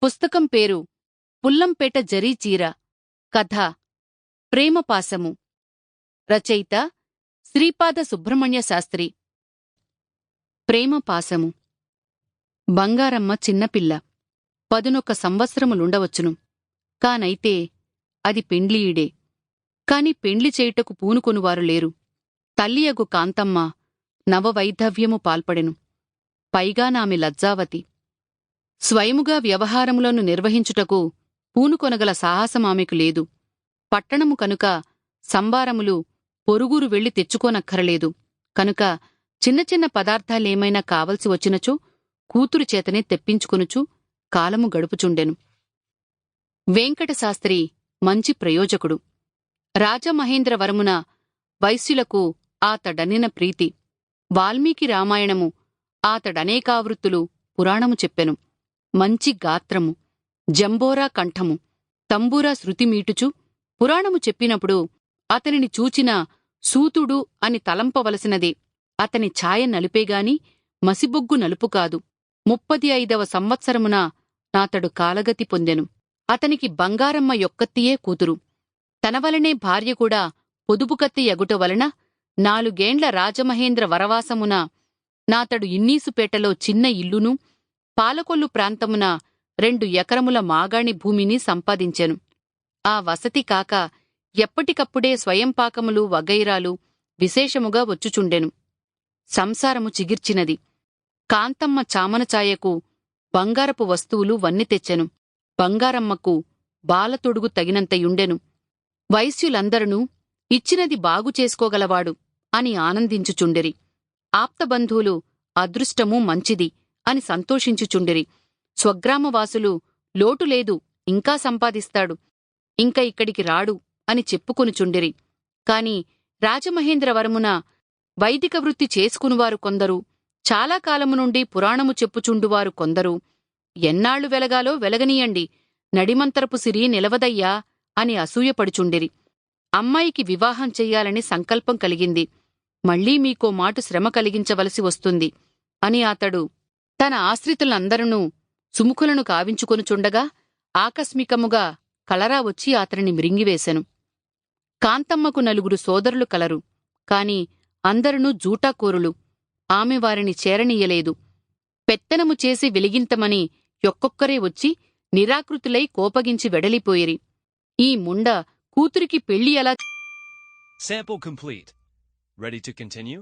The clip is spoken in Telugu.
పుస్తకం పేరు పుల్లంపేట జరీ చీర. కథ ప్రేమపాసము. రచయిత శ్రీపాద సుబ్రహ్మణ్య శాస్త్రి. ప్రేమపాసము. బంగారమ్మ చిన్నపిల్ల, 11 సంవత్సరములుండవచ్చును. కానైతే అది పెండ్లియీడే. కాని పెండ్లి చేయుటకు పూనుకొనువారు లేరు. తల్లియగు కాంతమ్మ నవవైధవ్యము పాల్పడెను. పైగానామె లజ్జావతి. స్వయముగా వ్యవహారములను నిర్వహించుటకు పూనుకొనగల సాహసమామెకు లేదు. పట్టణము కనుక సంబారములు పొరుగురు వెళ్లి తెచ్చుకోనక్కరలేదు. కనుక చిన్న చిన్న పదార్థాలేమైనా కావలసి వచ్చినచో కూతురు చేతనే తెప్పించుకొనుచు కాలము గడుపుచుండెను. వెంకటశాస్త్రి మంచి ప్రయోజకుడు. రాజమహేంద్రవరమున వైశ్యులకు ఆతడనిన ప్రీతి. వాల్మీకి రామాయణము ఆతడనేకావృత్తులు పురాణము చెప్పెను. మంచి గాత్రము, జంబోరా కంఠము, తంబూరా శృతిమీటుచు పురాణము చెప్పినప్పుడు అతనిని చూచిన సూతుడు అని తలంపవలసినదే. అతని ఛాయ నలుపేగాని మసిబొగ్గు నలుపు కాదు. 35వ సంవత్సరమున నాతడు కాలగతి పొందెను. అతనికి బంగారమ్మ యొక్కత్తియే కూతురు. తనవలనే భార్యకూడా పొదుపుకత్తి యగుట వలన 4 ఏండ్ల రాజమహేంద్ర వరవాసమున నాతడు ఇన్నీసుపేటలో చిన్న ఇల్లును, పాలకొల్లు ప్రాంతమున 2 ఎకరముల మాగాణి భూమిని సంపాదించెను. ఆ వసతి కాక ఎప్పటికప్పుడే స్వయంపాకములు వగైరాలు విశేషముగా వచ్చుచుండెను. సంసారము చిగిర్చినది. కాంతమ్మ చామనచాయకు బంగారపు వస్తువులు వన్ని తెచ్చెను. బంగారమ్మకు బాలతొడుగు తగినంతయుండెను. వైశ్యులందరూ ఇచ్చినది బాగు చేసుకోగలవాడు అని ఆనందించుచుండెరి. ఆప్తబంధువులు అదృష్టము మంచిది అని సంతోషించుచుండెరి. స్వగ్రామవాసులు లోటులేదు, ఇంకా సంపాదిస్తాడు, ఇంక ఇక్కడికి రాడు అని చెప్పుకొనుచుండెరి. కాని రాజమహేంద్రవరమున వైదిక వృత్తి చేసుకునివారు కొందరు, చాలా కాలము నుండి పురాణము చెప్పుచుండువారు కొందరు, ఎన్నాళ్లు వెలగాలో వెలగనీయండి, నడిమంతరపు సిరి నిలవదయ్యా అని అసూయపడుచుండెరి. అమ్మాయికి వివాహం చెయ్యాలని సంకల్పం కలిగింది. మళ్లీ మీకో మాటు శ్రమ కలిగించవలసి వస్తుంది అని అతడు తన ఆశ్రితులందరూ సుముఖులను కావించుకొనుచుండగా ఆకస్మికముగా కలరా వచ్చి అతనిని మ్రింగివేశెను. కాంతమ్మకు 4 సోదరులు కలరు. కాని అందరూ జూటాకోరులు. ఆమె వారిని చేరనీయలేదు. పెత్తనము చేసి వెలిగింతమని యొక్కొక్కరే వచ్చి నిరాకృతులై కోపగించి వెడలిపోయిరి. ఈ ముండ కూతురికి పెళ్లి ఎలా Sample complete. Ready to continue?